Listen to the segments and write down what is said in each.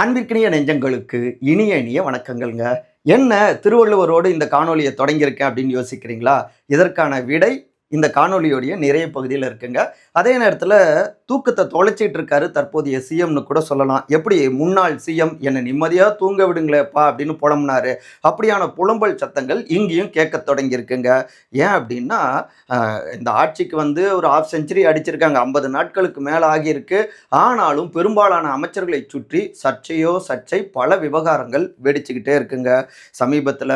அன்பிற்கினிய நெஞ்சங்களுக்கு இனிய இனிய வணக்கங்கள்ங்க. என்ன திருவள்ளுவரோடு இந்த காணொளியை தொடங்கியிருக்கேன் அப்படின்னு யோசிக்கிறீங்களா? இதற்கான விடை இந்த காணொளியோடைய நிறைய பகுதியில் இருக்குங்க. அதே நேரத்தில் தூக்கத்தை தொலைச்சிட்டு இருக்காரு தற்போதைய சிஎம்னு கூட சொல்லலாம். எப்படி முன்னாள் சிஎம் என்னை நிம்மதியாக தூங்க விடுங்களேப்பா அப்படின்னு புலம்புனாரு. அப்படியான புலம்பல் சத்தங்கள் இங்கேயும் கேட்க தொடங்கியிருக்குங்க. ஏன் அப்படின்னா இந்த ஆட்சிக்கு வந்து ஒரு ஹாஃப் செஞ்சுரி அடிச்சிருக்காங்க. 50 நாட்களுக்கு மேலே ஆகியிருக்கு. ஆனாலும் பெரும்பாலான அமைச்சர்களை சுற்றி சர்ச்சை பல விவகாரங்கள் வெடிச்சுக்கிட்டே இருக்குங்க. சமீபத்தில்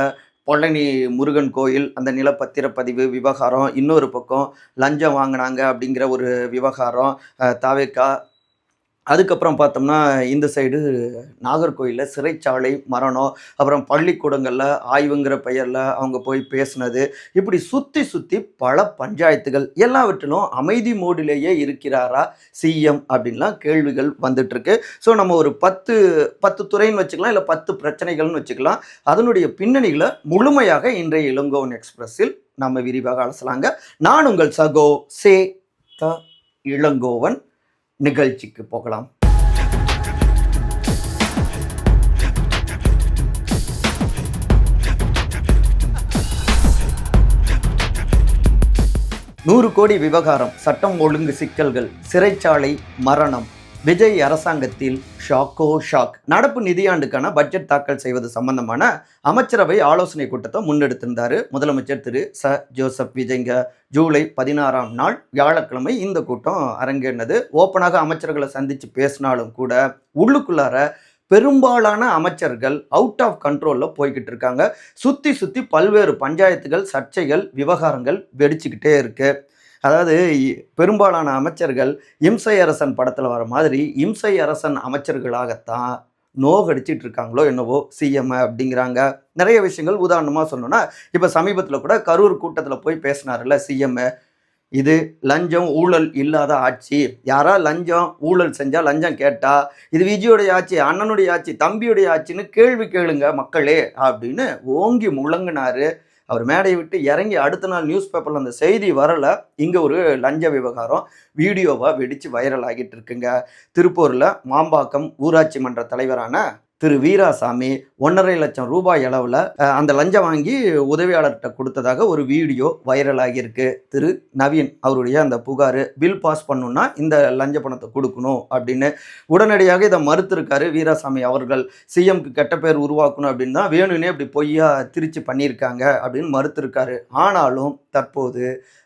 பழனி முருகன் கோயில் அந்த நிலப்பத்திரப்பதிவு விவகாரம், இன்னொரு பக்கம் லஞ்சம் வாங்கினாங்க அப்படிங்கிற ஒரு விவகாரம், தாவேக்கா. அதுக்கப்புறம் பார்த்தோம்னா இந்த சைடு நாகர்கோயிலில் சிறைச்சாலை மரணம், அப்புறம் பள்ளிக்கூடங்களில் ஆய்வுங்கிற பெயரில் அவங்க போய் பேசுனது, இப்படி சுற்றி பல பஞ்சாயத்துகள் எல்லாவற்றிலும் அமைதி மோடிலேயே இருக்கிறாரா சிஎம் அப்படின்லாம் கேள்விகள் வந்துட்டுருக்கு. ஸோ நம்ம ஒரு 10 துறைன்னு வச்சுக்கலாம், இல்லை 10 பிரச்சனைகள்னு வச்சுக்கலாம். அதனுடைய பின்னணிகளை முழுமையாக இன்றைய இளங்கோவன் எக்ஸ்பிரஸில் நம்ம விரிவாக அலசலாங்க. நான் உங்கள் சகோ சே த இளங்கோவன். நிகழ்ச்சிக்கு போகலாம். நூறு கோடி விவகாரம், சட்டம் ஒழுங்கு சிக்கல்கள், சிறைச்சாலை மரணம், விஜய் அரசாங்கத்தில் ஷாக்கோ ஷாக். நடப்பு நிதியாண்டுக்கான பட்ஜெட் தாக்கல் செய்வது சம்பந்தமான அமைச்சரவை ஆலோசனை கூட்டத்தை முன்னெடுத்திருந்தார் முதலமைச்சர் திரு ஜோசப் விஜய்ங்க. ஜூலை 16ஆம் நாள் வியாழக்கிழமை இந்த கூட்டம் அரங்கேறினது. ஓப்பனாக அமைச்சர்களை சந்தித்து பேசினாலும் கூட உள்ளுக்குள்ளார பெரும்பாலான அமைச்சர்கள் அவுட் ஆஃப் கண்ட்ரோலில் போய்கிட்டு இருக்காங்க. சுற்றி பல்வேறு பஞ்சாயத்துகள், சர்ச்சைகள், விவகாரங்கள் வெடிச்சுக்கிட்டே இருக்கு. அதாவது பெரும்பாலான அமைச்சர்கள் இம்சை அரசன் படத்தில் வர மாதிரி இம்சை அரசன் அமைச்சர்களாகத்தான் நோகடிச்சிட்டு இருக்காங்களோ என்னவோ சிஎம் அப்படிங்கிறாங்க. நிறைய விஷயங்கள் உதாரணமாக சொன்னோன்னா, இப்போ சமீபத்தில் கூட கரூர் கூட்டத்தில் போய் பேசினார்ல சிஎம். இது லஞ்சம் ஊழல் இல்லாத ஆட்சி. யாரா லஞ்சம் ஊழல் செஞ்சால் லஞ்சம் கேட்டா இது விஜயோடைய ஆட்சி, அண்ணனுடைய ஆட்சி, தம்பியுடைய ஆட்சின்னு கேள்வி கேளுங்க மக்களே அப்படின்னு ஓங்கி முழங்கினாரு. அவர் மேடையை விட்டு இறங்கி அடுத்த நாள் நியூஸ் பேப்பரில் அந்த செய்தி வரலை. இங்கே ஒரு லஞ்ச விவகாரம் வீடியோவாக வெடித்து வைரல் ஆகிட்டு இருக்குங்க. திருப்பூரில் மாம்பாக்கம் ஊராட்சி மன்ற தலைவரான திரு வீராசாமி 1.5 லட்சம் ரூபாய் அளவில் அந்த லஞ்சம் வாங்கி உதவியாளர்கிட்ட கொடுத்ததாக ஒரு வீடியோ வைரல் ஆகியிருக்கு. திரு நவீன் அவருடைய அந்த புகார், பில் பாஸ் பண்ணணுன்னா இந்த லஞ்ச பணத்தை கொடுக்கணும் அப்படின்னு உடனடியாக இதை மறுத்திருக்காரு வீராசாமி அவர்கள். சிஎம்க்கு கெட்ட பேர் உருவாக்கணும் அப்படின்னு தான் வேணும்னே இப்படி பொய்யா திருச்சி பண்ணியிருக்காங்க அப்படின்னு மறுத்திருக்காரு. ஆனாலும் தற்போது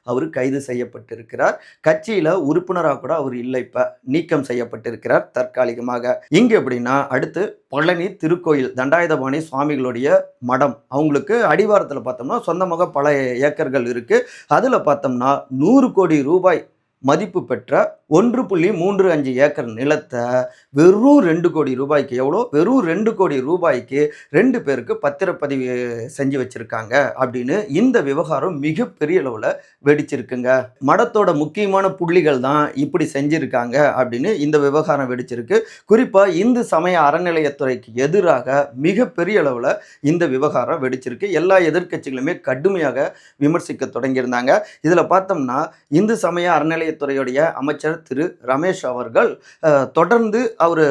அவர் கைது செய்யப்பட்டிருக்கிறார். கட்சியில் உறுப்பினராக கூட அவர் இல்லை, இப்போ நீக்கம் செய்யப்பட்டிருக்கிறார் தற்காலிகமாக. இங்கே எப்படின்னா, அடுத்து பழனி திருக்கோயில் தண்டாயுதபாணி சுவாமிகளுடைய மடம், அவங்களுக்கு அடிவாரத்தில் பார்த்தோம்னா சொந்தமாக பல ஏக்கர்கள் இருக்குது. அதில் பார்த்தோம்னா 100 கோடி ரூபாய் மதிப்பு பெற்ற 1.35 ஏக்கர் நிலத்தை வெறும் 2 கோடி ரூபாய்க்கு, எவ்வளோ, வெறும் 2 கோடி ரூபாய்க்கு 2 பேருக்கு பத்திரப்பதிவு செஞ்சு வச்சுருக்காங்க அப்படின்னு இந்த விவகாரம் மிகப்பெரிய அளவில் வெடிச்சிருக்குங்க. மடத்தோட முக்கியமான புள்ளிகள் தான் இப்படி செஞ்சுருக்காங்க அப்படின்னு இந்த விவகாரம் வெடிச்சிருக்கு. குறிப்பாக இந்து சமய அறநிலையத்துறைக்கு எதிராக மிகப்பெரிய அளவில் இந்த விவகாரம் வெடிச்சிருக்கு. எல்லா எதிர்க்கட்சிகளுமே கடுமையாக விமர்சிக்க தொடங்கியிருந்தாங்க. இதில் பார்த்தோம்னா இந்து சமய அறநிலையத்துறையுடைய அமைச்சர் திரு ரமேஷ் அவர்கள் தொடர்ந்து அவர்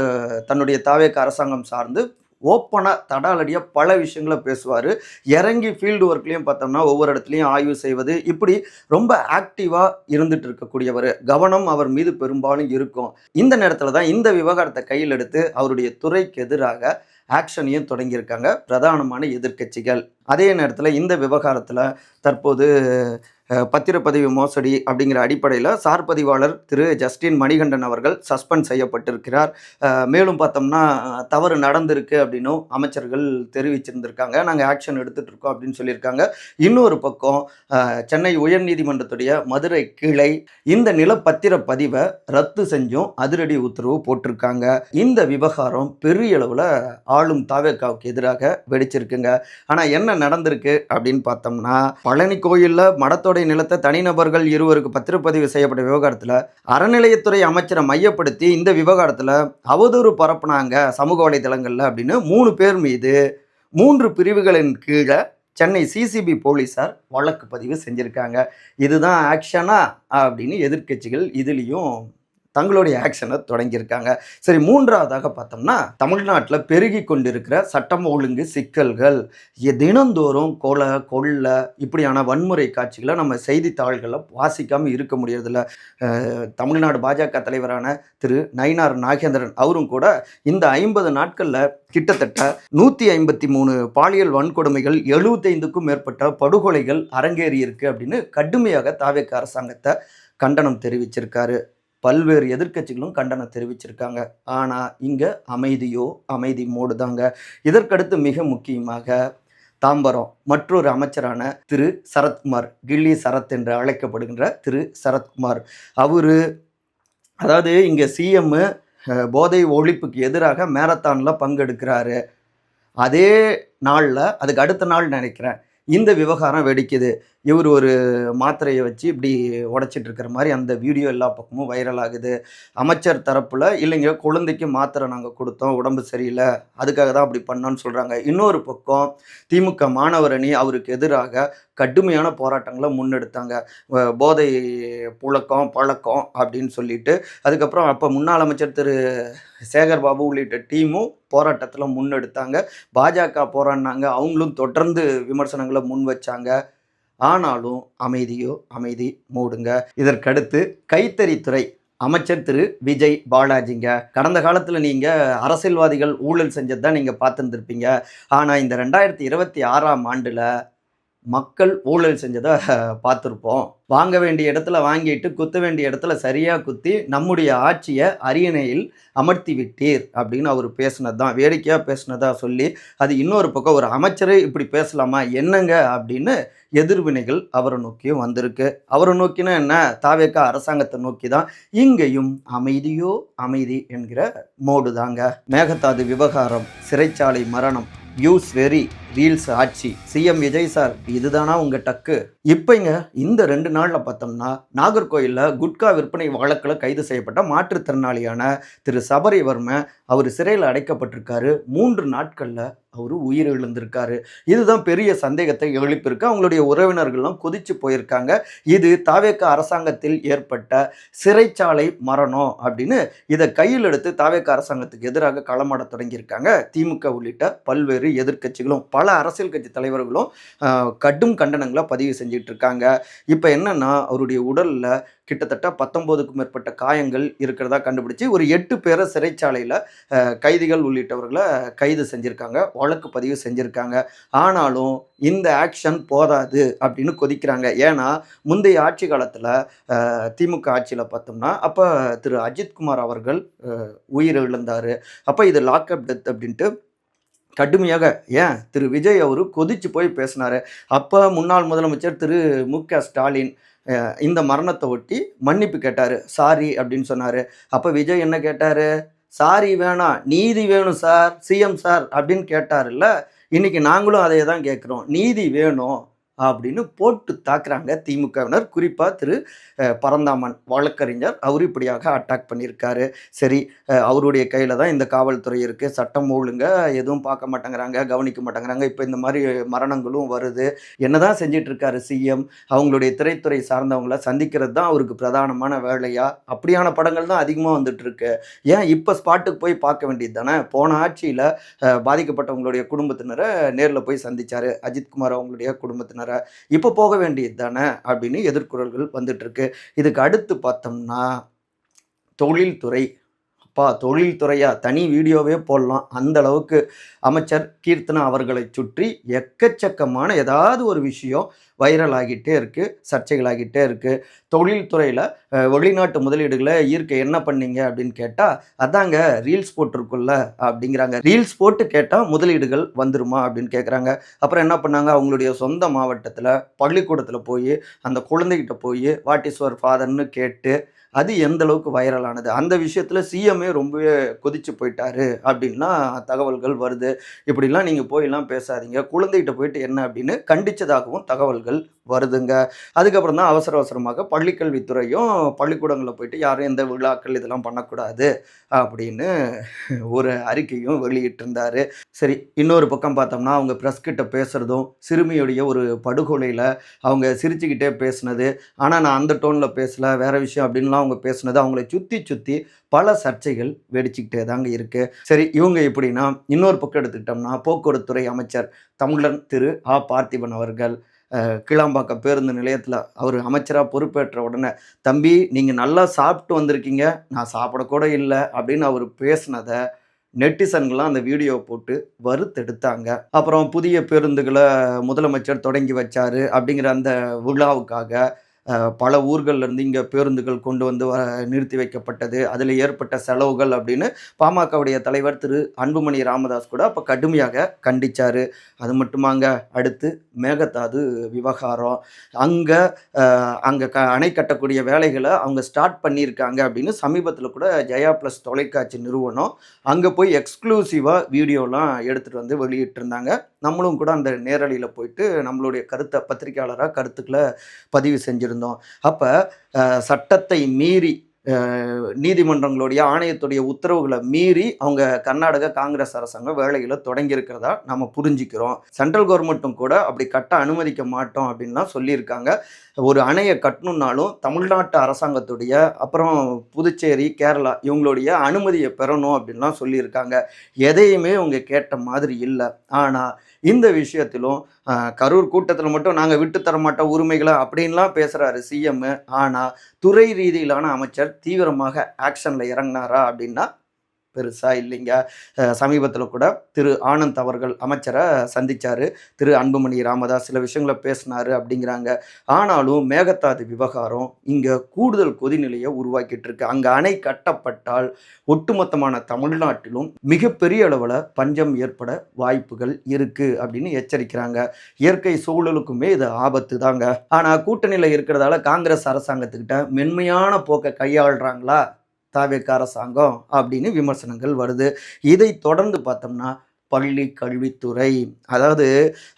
தன்னுடைய தாவேக அரசாங்கம் சார்ந்து ஓப்பனாக தடாலடியாக பல விஷயங்களை பேசுவார். இறங்கி ஃபீல்டு ஒர்க்லேயும் பார்த்தோம்னா ஒவ்வொரு இடத்துலையும் ஆய்வு செய்வது, இப்படி ரொம்ப ஆக்டிவாக இருந்துட்டு இருக்கக்கூடியவர். கவனம் அவர் மீது பெரும்பாலும் இருக்கும். இந்த நேரத்தில் தான் இந்த விவகாரத்தை கையில் எடுத்து அவருடைய துறைக்கு எதிராக ஆக்ஷனையும் தொடங்கியிருக்காங்க பிரதானமான எதிர்க்கட்சிகள். அதே நேரத்தில் இந்த விவகாரத்தில் தற்போது பத்திரப்பதிவு மோசடி அப்படிங்கிற அடிப்படையில் சார் பதிவாளர் திரு ஜஸ்டின் மணிகண்டன் அவர்கள் சஸ்பெண்ட் செய்யப்பட்டிருக்கிறார். மேலும் பார்த்தோம்னா தவறு நடந்திருக்கு அப்படின்னும் அமைச்சர்கள் தெரிவிச்சிருந்திருக்காங்க. நாங்கள் ஆக்ஷன் எடுத்துகிட்டு இருக்கோம் அப்படின்னு சொல்லியிருக்காங்க. இன்னொரு பக்கம் சென்னை உயர்நீதிமன்றத்துடைய மதுரை கிளை இந்த நிலப்பத்திரப்பதிவை ரத்து செஞ்சும் அதிரடி உத்தரவு போட்டிருக்காங்க. இந்த விவகாரம் பெரிய அளவில் ஆளும் தாவேக்காவுக்கு எதிராக வெடிச்சிருக்குங்க. ஆனால் என்ன நடந்திருக்கு அப்படின்னு பார்த்தோம்னா, பழனி கோயிலில் மடத்தோட நிலத்தை தனிநபர்கள் 2 பத்திரப்பதிவு செய்யப்பட்ட விவகாரத்தில் அறநிலையத்துறை அமைச்சரை மையப்படுத்தி இந்த விவகாரத்தில் அவதூறு பரப்புனாங்க சமூக வலைதளங்களில் அப்படின்னு 3 பேர் மீது 3 பிரிவுகளின் கீழே சென்னை சிசிபி போலீஸார் வழக்கு பதிவு செஞ்சுருக்காங்க. இதுதான் ஆக்ஷனா அப்படின்னு எதிர்க்கட்சிகள் இதுலேயும் தங்களுடைய ஆக்ஷனை தொடங்கியிருக்காங்க. சரி, மூன்றாவதாக பார்த்தோம்னா, தமிழ்நாட்டில பெருகி கொண்டிருக்கிற சட்டம் ஒழுங்கு சிக்கல்கள். தினந்தோறும் கொலை, கொள்ளை இப்படியான வன்முறை காட்சிகள நம்ம செய்தித்தாள்கள்ல வாசிக்காம இருக்க முடியறதில்ல. தமிழ்நாடு பாஜக தலைவரான திரு நயினார் நாகேந்திரன் அவரும் கூட இந்த 50 நாட்கள்ல கிட்டத்தட்ட 153 பாலியல் வன்கொடுமைகள், 75க்கும் மேற்பட்ட படுகொலைகள் அரங்கேறி இருக்கு அப்படின்னு கடுமையாக தாவேகா அரசாங்கத்தை கண்டனம் தெரிவிச்சிருக்காரு. பல்வேறு எதிர்க்கட்சிகளும் கண்டனம் தெரிவிச்சிருக்காங்க. ஆனா இங்க அமைதியோ அமைதி மோடு தாங்க. இதற்கடுத்து மிக முக்கியமாக தாம்பரம் மற்றொரு அமைச்சரான திரு சரத்குமார், கில்லி சரத் என்று அழைக்கப்படுகின்ற திரு சரத்குமார், அவரு அதாவது இங்க சிஎம் போதை ஒழிப்புக்கு எதிராக மேரத்தான்ல பங்கெடுக்கிறாரு. அதே நாள்ல, அதுக்கு அடுத்த நாள் நினைக்கிறேன், இந்த விவகாரம் வெடிக்குது. இவர் ஒரு மாத்திரையை வச்சு இப்படி உடைச்சிட்டு இருக்கிற மாதிரி அந்த வீடியோ எல்லா பக்கமும் வைரல் ஆகுது. அமைச்சர் தரப்புல இல்லைங்க, குழந்தைக்கு மாத்திரை நாங்கள் கொடுத்தோம், உடம்பு சரியில்லை, அதுக்காக தான் அப்படி பண்ணோன்னு சொல்றாங்க. இன்னொரு பக்கம் திமுக மாணவர் அணி அவருக்கு எதிராக கடுமையான போராட்டங்களை முன்னெடுத்தாங்க. போதை புழக்கம் பழக்கம் அப்படின்னு சொல்லிட்டு. அதுக்கப்புறம் அப்போ முன்னாள் அமைச்சர் திரு சேகர் பாபு உள்ளிட்ட டீமும் போராட்டத்தில் முன்னெடுத்தாங்க. பாஜக போராடினாங்க, அவங்களும் தொடர்ந்து விமர்சனங்களை முன் வச்சாங்க. ஆனாலும் அமைதியோ அமைதி மூடுங்க. இதற்கடுத்து கைத்தறித்துறை அமைச்சர் திரு விஜய் பாலாஜிங்க. கடந்த காலத்தில் நீங்கள் அரசியல்வாதிகள் ஊழல் செஞ்சது தான் நீங்கள் பார்த்துருந்துருப்பீங்க. ஆனால் இந்த 2026ஆம் ஆண்டில் மக்கள் ஊழல் செஞ்சதை பார்த்துருப்போம். வாங்க வேண்டிய இடத்துல வாங்கிட்டு குத்த வேண்டிய இடத்துல சரியாக குத்தி நம்முடைய ஆட்சியை அரியணையில் அமர்த்தி விட்டீர் அப்படின்னு அவர் பேசுனது தான், வேடிக்கையாக பேசுனதா சொல்லி, அது இன்னொரு பக்கம் ஒரு அமைச்சரே இப்படி பேசலாமா என்னங்க அப்படின்னு எதிர்வினைகள் அவரை நோக்கியும் வந்திருக்கு. அவரை நோக்கினா என்ன, தாவேகா அரசாங்கத்தை நோக்கி தான். இங்கேயும் அமைதியோ அமைதி என்கிற மோடு தாங்க. மேகதாது விவகாரம், சிறைச்சாலை மரணம், வியூஸ் வெரி, ரீல்ஸ் ஆட்சி, சிஎம் விஜய் சார் இதுதானா உங்கள் டக்கு? இப்போங்க இந்த 2 நாளில் பார்த்தோம்னா, நாகர்கோயிலில் குட்கா விற்பனை வழக்கில் கைது செய்யப்பட்ட மாற்றுத்திறனாளியான திரு சபரிவர்மன் அவர் சிறையில் அடைக்கப்பட்டிருக்காரு. 3 நாட்களில் அவர் உயிரிழந்திருக்காரு. இதுதான் பெரிய சந்தேகத்தை எழுப்பியிருக்கு. அவங்களுடைய உறவினர்கள்லாம் கொதிச்சு போயிருக்காங்க. இது தாவேகா அரசாங்கத்தில் ஏற்பட்ட சிறைச்சாலை மரணம் அப்படின்னு இதை கையில் எடுத்து தாவேகா அரசாங்கத்துக்கு எதிராக களமாட தொடங்கியிருக்காங்க. திமுக உள்ளிட்ட பல்வேறு எதிர்க்கட்சிகளும் பல அரசியல் கட்சி தலைவர்களும் கடும் கண்டனங்களை பதிவு செஞ்சிட்டு இருக்காங்க. இப்போ என்னன்னா, அவருடைய உடலில் கிட்டத்தட்ட 19க்கும் மேற்பட்ட காயங்கள் இருக்கிறதா கண்டுபிடிச்சி ஒரு 8 பேரை சிறைச்சாலையில் கைதிகள் உள்ளிட்டவர்களை கைது செஞ்சுருக்காங்க, வழக்கு பதிவு செஞ்சுருக்காங்க. ஆனாலும் இந்த ஆக்ஷன் போதாது அப்படின்னு கொதிக்கிறாங்க. ஏன்னா முந்தைய ஆட்சி காலத்தில் திமுக ஆட்சியில் பார்த்தோம்னா அப்போ திரு அஜித்குமார் அவர்கள் உயிரிழந்தார். அப்போ இது லாக்அப் டெத் அப்படின்ட்டு கடுமையாக திரு விஜய் அவரு கொதிச்சு போய் பேசினாரு. அப்போ முன்னாள் முதலமைச்சர் திரு மு.க. ஸ்டாலின் இந்த மரணத்தை ஒட்டி மன்னிப்பு கேட்டார், சாரி அப்படின்னு சொன்னார். அப்போ விஜய் என்ன கேட்டார், சாரி வேணாம், நீதி வேணும் சார், சிஎம் சார் அப்படின்னு கேட்டார்ல. இன்னைக்கு நாங்களும் அதை தான் கேட்குறோம், நீதி வேணும் அப்படின்னு போட்டு தாக்குறாங்க திமுகவினர். குறிப்பாக திரு பரந்தாமன் வழக்கறிஞர் அவர் இப்படியாக அட்டாக் பண்ணியிருக்காரு. சரி, அவருடைய கையில் தான் இந்த காவல்துறை இருக்குது, சட்டம் ஒழுங்க எதுவும் பார்க்க மாட்டேங்கிறாங்க, கவனிக்க மாட்டேங்கிறாங்க. இப்போ இந்த மாதிரி மரணங்களும் வருது. என்னதான் செஞ்சிட்டு இருக்காரு சிஎம்? அவங்களுடைய திரைத்துறை சார்ந்தவங்களை சந்திக்கிறது தான் அவருக்கு பிரதானமான வேலையா? அப்படியான படங்கள் தான் அதிகமாக வந்துட்டு இருக்கு. ஏன் இப்போ ஸ்பாட்டுக்கு போய் பார்க்க வேண்டியது தானே? போன ஆட்சியில் பாதிக்கப்பட்டவங்களுடைய குடும்பத்தினரை நேரில் போய் சந்திச்சாரு அஜித்குமார் அவங்களுடைய குடும்பத்தினர். இப்போ போக வேண்டியது தானே அப்படின்னு எதிர்குரல்கள் வந்துட்டு இருக்கு. இதுக்கு அடுத்து பார்த்தோம்னா தொழில்துறை. தொழில்துறையா தனி வீடியோவே போடலாம். அந்த அளவுக்கு அமைச்சர் கீர்த்தனா அவர்களை சுற்றி எக்கச்சக்கமான ஏதாவது ஒரு விஷயம் வைரல் ஆகிட்டே இருக்கு, சர்ச்சைகளாகிட்டே இருக்கு. தொழில்துறையில் வெளிநாட்டு முதலீடுகளை ஈர்க்க என்ன பண்ணீங்க அப்படின்னு கேட்டால், அதாங்க ரீல்ஸ் போட்டிருக்குல்ல அப்படிங்கிறாங்க. ரீல்ஸ் போட்டு கேட்டால் முதலீடுகள் வந்துருமா அப்படின்னு கேட்குறாங்க. அப்புறம் என்ன பண்ணாங்க, அவங்களுடைய சொந்த மாவட்டத்தில் பள்ளிக்கூடத்தில் போய் அந்த குழந்தைகிட்ட போய் வாட் இஸ் யுவர் ஃபாதர்னு கேட்டு அது எந்த அளவுக்கு வைரலானது. அந்த விஷயத்தில் சிஎம்ஏ ரொம்பவே கொதிச்சு போயிட்டாரு அப்படின்லாம் தகவல்கள் வருது. இப்படிலாம் நீங்கள் போயெல்லாம் பேசாதீங்க, குழந்தைகிட்ட போயிட்டு என்ன அப்படின்னு கண்டித்ததாகவும் தகவல்கள் தகவல்கள் வருதுங்க. அதுக்கப்புறம் தான் அவசர அவசரமாக பள்ளிக்கல்வித்துறையும் பள்ளிக்கூடங்களில் போயிட்டு யாரும் எந்த விழாக்கள் இதெல்லாம் பண்ணக்கூடாது அப்படின்னு ஒரு அறிக்கையும் வெளியிட்டிருந்தாரு. சரி, இன்னொரு பக்கம் பார்த்தோம்னா, அவங்க பிரஸ் கிட்ட பேசுறதும், சிறுமியுடைய ஒரு படுகொலையில அவங்க சிரிச்சுக்கிட்டே பேசினது, ஆனா நான் அந்த டோன்ல பேசல, வேற விஷயம் அப்படின்லாம் அவங்க பேசினது, அவங்கள சுத்தி சுத்தி பல சர்ச்சைகள் வெடிச்சுக்கிட்டே தாங்க இருக்கு. சரி, இவங்க இப்படின்னா, இன்னொரு பக்கம் எடுத்துக்கிட்டோம்னா, போக்குவரத்துறை அமைச்சர் தமிழன் திரு பார்த்திபன் அவர்கள் கிளாம்பாக்கம் பேருந்து நிலையத்தில அவர் அமைச்சரா பொறுப்பேற்ற உடனே, "தம்பி நீங்க நல்லா சாப்பிட்டு வந்திருக்கீங்க, நான் சாப்பிடக்கூட இல்ல" அப்படின்னு அவரு பேசினத நெட்டிசன்கள்லாம் அந்த வீடியோவ போட்டு வறுத்தெடுத்தாங்க. அப்புறம் புதிய பேருந்துகள முதலமைச்சர் தொடங்கி வச்சாரு அப்படிங்கிற அந்த விழாவுக்காக பல ஊர்கள்ல இருந்து இங்க பேருந்துகள் கொண்டு வந்து நிறுத்தி வைக்கப்பட்டது. அதில ஏற்பட்ட செலவுகள் அப்படின்னு பாமகவுடைய தலைவர் திரு அன்புமணி ராமதாஸ் கூட அப்ப கடுமையாக கண்டிச்சாரு. அது மட்டுமாங்க, அடுத்து மேகதாது விவகாரம். அங்க அங்க அணை கட்டக்கூடிய வேலைகள அவங்க ஸ்டார்ட் பண்ணியிருக்காங்க அப்படின்னு சமீபத்தில கூட ஜெயா பிளஸ் தொலைக்காட்சி நிறுவனம் அங்க போய் எக்ஸ்க்ளூசிவா வீடியோலாம் எடுத்துட்டு வந்து வெளியிட்டிருந்தாங்க. நம்மளும் கூட அந்த நேரலையில போயிட்டு நம்மளுடைய பத்திரிக்கையாளரா கருத்துக்கள பதிவு செஞ்சிருந்தோம். அப்ப சட்டத்தை மீறி நீதிமன்றங்களுடைய ஆணையத்துடைய உத்தரவுகள மீறி அவங்க கர்நாடக காங்கிரஸ் அரசாங்கம் வேலைகள தொடங்கியிருக்கிறதா நாம புரிஞ்சுக்கிறோம். சென்ட்ரல் கவர்மெண்ட்டும் கூட அப்படி கட்ட அனுமதிக்க மாட்டோம் அப்படின்லாம் சொல்லியிருக்காங்க. ஒரு அணைய கட்டணும்னாலும் தமிழ்நாட்டு அரசாங்கத்துடைய, அப்புறம் புதுச்சேரி, கேரளா இவங்களுடைய அனுமதிய பெறணும் அப்படின்லாம் சொல்லியிருக்காங்க. எதையுமே அவங்க கேட்ட மாதிரி இல்ல. ஆனா இந்த விஷயத்திலும் கரூர் கூட்டத்தில மட்டும் நாங்க விட்டு தர மாட்டோம் உரிமைகள அப்படின்லாம் பேசுறாரு சிஎம். ஆனா துறை ரீதியிலான அமைச்சர் தீவிரமாக ஆக்ஷன்ல இறங்குனாரா அப்படின்னா பெருசா இல்லைங்க. சமீபத்தில கூட திரு ஆனந்த் அவர்கள் அமைச்சர சந்திச்சாரு. திரு அன்புமணி ராமதாஸ் சில விஷயங்கள பேசினாரு அப்படிங்கிறாங்க. ஆனாலும் மேகதாது விவகாரம் இங்க கூடுதல் கொதிநிலைய உருவாக்கிட்டு இருக்கு. அங்க அணை கட்டப்பட்டால் ஒட்டுமொத்தமான தமிழ்நாட்டிலும் மிகப்பெரிய அளவுல பஞ்சம் ஏற்பட வாய்ப்புகள் இருக்கு அப்படின்னு எச்சரிக்கிறாங்க. இயற்கை சூழலுக்குமே இது ஆபத்து தாங்க. ஆனா கூட்டணியில இருக்கிறதால காங்கிரஸ் அரசாங்கத்துக்கிட்ட மென்மையான போக்க கையாளுறாங்களா தாவேக அரசாங்கம் அப்படின்னு விமர்சனங்கள் வருது. இதை தொடர்ந்து பார்த்தோம்னா பள்ளி கல்வித்துறை, அதாவது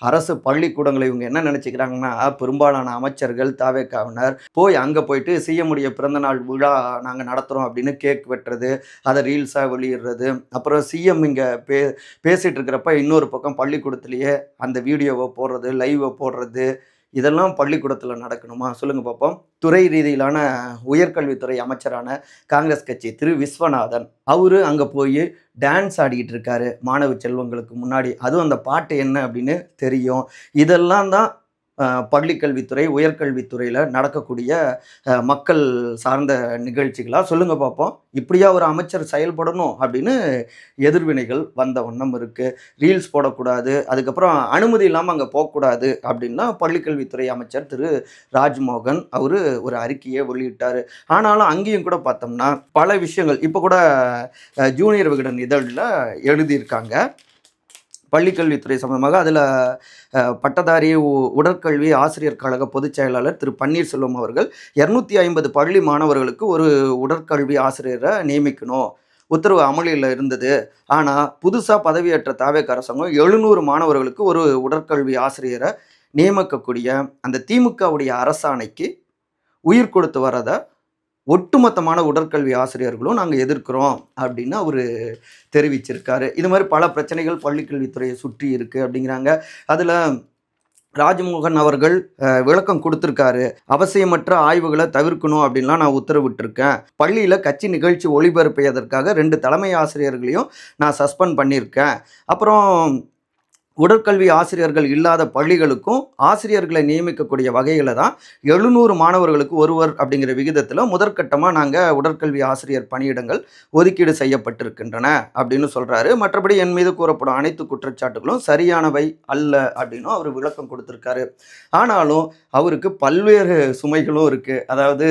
அரசு பள்ளிக்கூடங்களை இவங்க என்ன நினைச்சுக்கிறாங்கன்னா, பெரும்பாலான அமைச்சர்கள் தாவேகாவினர் போய் அங்க போயிட்டு சிஎம் உடைய பிறந்தநாள் விழா நாங்க நடத்துறோம் அப்படின்னு கேக் வெட்டுறது, அதை ரீல்ஸா வெளியிடுறது, அப்புறம் சிஎம் இங்க பேசிட்டு இருக்கிறப்ப இன்னொரு பக்கம் பள்ளிக்கூடத்திலேயே அந்த வீடியோவை போடுறது, லைவை போடுறது, இதெல்லாம் பள்ளிக்கூடத்துல நடக்கணுமா? சொல்லுங்க பார்ப்போம். துறை ரீதியிலான உயர்கல்வித்துறை அமைச்சரான காங்கிரஸ் கட்சி திரு விஸ்வநாதன், அவரு அங்க போயி டான்ஸ் ஆடிக்கிட்டு இருக்காரு மாணவ செல்வங்களுக்கு முன்னாடி. அதுவும் அந்த பாட்டு என்ன அப்படின்னு தெரியும். இதெல்லாம் தான் பள்ளிக்கல்வித்துறை, உயர்கல்வித்துறையில நடக்கக்கூடிய மக்கள் சார்ந்த நிகழ்ச்சிகளா? சொல்லுங்க பார்ப்போம். இப்படியா ஒரு அமைச்சர் செயல்படணும் அப்படின்னு எதிர்வினைகள் வந்த வண்ணம் இருக்கு. ரீல்ஸ் போடக்கூடாது, அதுக்கப்புறம் அனுமதி இல்லாம அங்க போக்கூடாது அப்படின்லாம் பள்ளிக்கல்வித்துறை அமைச்சர் திரு ராஜ்மோகன் அவரு ஒரு அறிக்கையை வெளியிட்டாரு. ஆனாலும் அங்கேயும் கூட பார்த்தோம்னா பல விஷயங்கள் இப்ப கூட ஜூனியர் விகடன் இதழ்ல எழுதியிருக்காங்க. பள்ளிக்கல்வித்துறை சம்பந்தமாக அதில் பட்டதாரி உடற்கல்வி ஆசிரியர் கழக பொதுச் செயலாளர் திரு பன்னீர்செல்வம் அவர்கள் 250 பள்ளி மாணவர்களுக்கு ஒரு உடற்கல்வி ஆசிரியரை நியமிக்கணும் உத்தரவு அமலில் இருந்தது. ஆனால் புதுசாக பதவியேற்ற தாவேக அரசாங்கம் 700 மாணவர்களுக்கு ஒரு உடற்கல்வி ஆசிரியரை நியமிக்கக்கூடிய அந்த திமுகவுடைய அரசாணைக்கு உயிர் கொடுத்து வரதை ஒட்டுமொத்தமான உடற்கல்வி ஆசிரியர்களும் நாங்கள் எதிர்க்கிறோம் அப்படின்னு அவர் தெரிவிச்சிருக்காரு. இது மாதிரி பல பிரச்சனைகள் பள்ளிக்கல்வித்துறையை சுற்றி இருக்குது அப்படிங்கிறாங்க. அதில் ராஜ்மோகன் அவர்கள் விளக்கம் கொடுத்துருக்காரு. அவசியமற்ற ஆய்வுகளை தவிர்க்கணும் அப்படின்லாம் நான் உத்தரவிட்டிருக்கேன். பள்ளியில் கட்சி நிகழ்ச்சி ஒளிபரப்பியதற்காக 2 தலைமை ஆசிரியர்களையும் நான் சஸ்பெண்ட் பண்ணியிருக்கேன். அப்புறம் உடற்கல்வி ஆசிரியர்கள் இல்லாத பள்ளிகளுக்கும் ஆசிரியர்களை நியமிக்கக்கூடிய வகையில் தான் 700 மாணவர்களுக்கு ஒருவர் அப்படிங்கிற விகிதத்தில் முதற்கட்டமாக நாங்கள் உடற்கல்வி ஆசிரியர் பணியிடங்கள் ஒதுக்கீடு செய்யப்பட்டிருக்கின்றன அப்படின்னு சொல்கிறாரு. மற்றபடி என் மீது கூறப்படும் அனைத்து குற்றச்சாட்டுகளும் சரியானவை அல்ல அப்படின்னும் அவர் விளக்கம் கொடுத்துருக்காரு. ஆனாலும் அவருக்கு பல்வேறு சுமைகளும் இருக்குது. அதாவது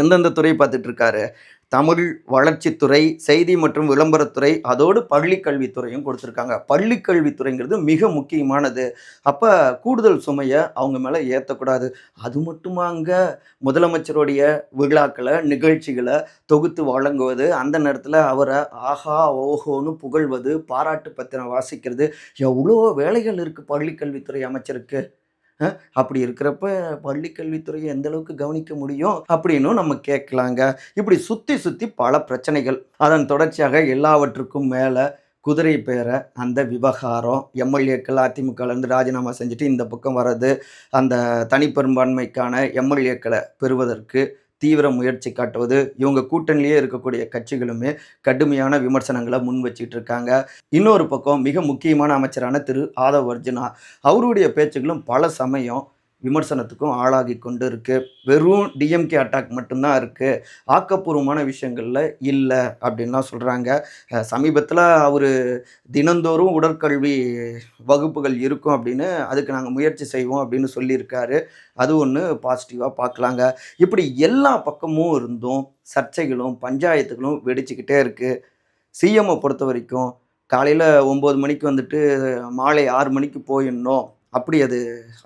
எந்தெந்த துறை பார்த்துட்டு இருக்காரு, தமிழ் வளர்ச்சித்துறை, செய்தி மற்றும் விளம்பரத்துறை, அதோடு பள்ளிக்கல்வித்துறையும் கொடுத்துருக்காங்க. பள்ளிக்கல்வித்துறைங்கிறது மிக முக்கியமானது. அப்போ கூடுதல் சுமையை அவங்க மேலே ஏற்றக்கூடாது. அது மட்டுமாங்க, முதலமைச்சருடைய விழாக்களை நிகழ்ச்சிகளை தொகுத்து வழங்குவது, அந்த நேரத்தில் அவரை ஆஹா ஓஹோன்னு புகழ்வது, பாராட்டு பத்திரம் வாசிக்கிறது, எவ்வளோ வேலைகள் இருக்குது பள்ளிக்கல்வித்துறை அமைச்சருக்கு. அப்படி இருக்கிறப்ப பள்ளிக்கல்வித்துறையை எந்த அளவுக்கு கவனிக்க முடியும் அப்படின்னும் நம்ம கேட்கலாங்க. இப்படி சுற்றி சுற்றி பல பிரச்சனைகள். அதன் தொடர்ச்சியாக எல்லாவற்றுக்கும் மேலே குதிரை பேர அந்த விவகாரம். எம்எல்ஏக்கள் அதிமுகலேருந்து ராஜினாமா செஞ்சுட்டு இந்த பக்கம் வர்றது, அந்த தனிப்பெரும்பான்மைக்கான எம்எல்ஏக்களை பெறுவதற்கு தீவிர முயற்சி காட்டுவது. இவங்க கூட்டணியிலேயே இருக்கக்கூடிய கட்சிகளுமே கடுமையான விமர்சனங்களை முன் வச்சிட்டு இருக்காங்க. இன்னொரு பக்கம் மிக முக்கியமான அமைச்சரான திரு ஆதவ் அர்ஜுனா, அவருடைய பேச்சுகளும் பல சமயம் விமர்சனத்துக்கும் ஆளாகி கொண்டு இருக்கு. வெறும் டிஎம்கே அட்டாக் மட்டும்தான் இருக்கு, ஆக்கப்பூர்வமான விஷயங்கள்ல இல்லை அப்படின்லாம் சொல்றாங்க. சமீபத்தில் அவர் தினந்தோறும் உடற்கல்வி வகுப்புகள் இருக்கும் அப்படின்னு, அதுக்கு நாங்கள் முயற்சி செய்வோம் அப்படின்னு சொல்லியிருக்காரு. அது ஒன்று பாசிட்டிவாக பார்க்கலாங்க. இப்படி எல்லா பக்கமும் இருந்தும் சர்ச்சைகளும் பஞ்சாயத்துகளும் வெடிச்சுக்கிட்டே இருக்குது. சிஎம்மை பொறுத்த வரைக்கும் காலையில் 9 மணிக்கு வந்துட்டு மாலை 6 மணிக்கு போயிடணும். அப்படி அது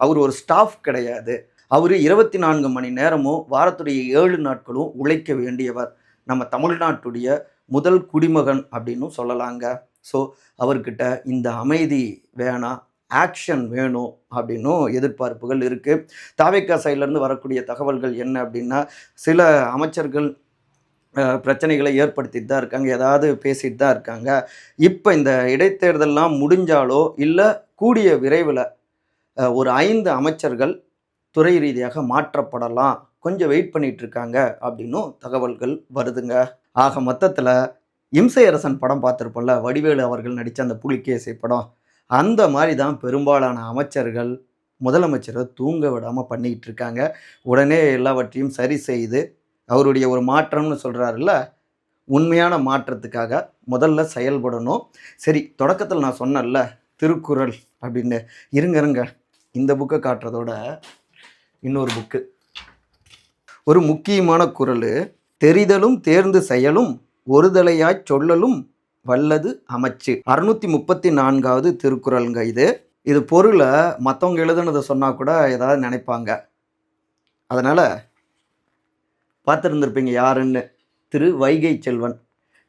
அவர் ஒரு ஸ்டாஃப் கிடையாது. அவர் 24 மணி நேரமும் வாரத்துடைய 7 நாட்களும் உழைக்க வேண்டியவர். நம்ம தமிழ்நாட்டுடைய முதல் குடிமகன் அப்படின்னும் சொல்லலாங்க. ஸோ அவர்கிட்ட இந்த அமைதி வேணாம், ஆக்ஷன் வேணும் அப்படின்னும் எதிர்பார்ப்புகள் இருக்குது. தாவேக்கா சைட்லேருந்து வரக்கூடிய தகவல்கள் என்ன அப்படின்னா, சில அமைச்சர்கள் பிரச்சனைகளை ஏற்படுத்திட்டு தான் இருக்காங்க, ஏதாவது பேசிட்டு தான் இருக்காங்க. இப்போ இந்த இடைத்தேர்தல்லாம் முடிஞ்சாலோ இல்லை கூடிய விரைவில் ஒரு 5 அமைச்சர்கள் துறை ரீதியாக மாற்றப்படலாம், கொஞ்சம் வெயிட் பண்ணிட்டு இருக்காங்க அப்படின்னும் தகவல்கள் வருதுங்க. ஆக மொத்தத்தில் இம்சை அரசன் படம் பார்த்துருப்போம்ல, வடிவேலு அவர்கள் நடித்த அந்த புலிகேசி படம், அந்த மாதிரி தான் பெரும்பாலான அமைச்சர்கள் முதலமைச்சரை தூங்க விடாமல் பண்ணிக்கிட்டு இருக்காங்க. உடனே எல்லாவற்றையும் சரி செய்து அவருடைய ஒரு மாற்றம்னு சொல்கிறாருல்ல, உண்மையான மாற்றத்துக்காக முதல்ல செயல்படணும். சரி, தொடக்கத்தில் நான் சொன்னேன்ல திருக்குறள் அப்படின்னு, இருங்க இந்த புக்கை காட்டுறதோட இன்னொரு புக்கு, ஒரு முக்கியமான குறள், தெரிதலும் தேர்ந்து செயலும் ஒருதலையாய்ச் சொல்லலும் வல்லது அமைச்சு. 634வது திருக்குறளுங்க இது. இது பொருளை மற்றவங்க எழுதுனதை சொன்னால் கூட ஏதாவது நினைப்பாங்க. அதனால் பார்த்துருந்துருப்பீங்க யாருன்னு, திரு வைகை செல்வன்.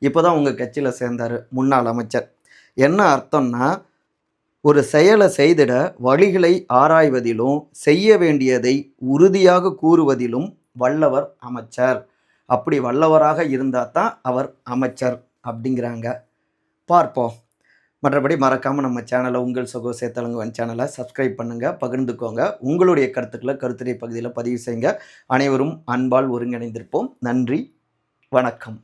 இப்போ தான் உங்கள் கட்சியில் சேர்ந்தார், முன்னாள் அமைச்சர். என்ன அர்த்தம்னா, ஒரு செயலை செய்திட வழிகளை ஆராய்வதிலும் செய்ய வேண்டியதை உறுதியாக கூறுவதிலும் வல்லவர் அமைச்சர். அப்படி வல்லவராக இருந்தால் தான் அவர் அமைச்சர் அப்படிங்கிறாங்க. பார்ப்போம். மற்றபடி மறக்காமல் நம்ம சேனலை, உங்கள் சகோ சேத்தலங்குவன் சேனலை சப்ஸ்கிரைப் பண்ணுங்கள், பகிர்ந்துக்கோங்க. உங்களுடைய கருத்துக்களை கருத்துரை பகுதியில் பதிவு செய்யுங்க. அனைவரும் அன்பால் ஒருங்கிணைந்திருப்போம். நன்றி, வணக்கம்.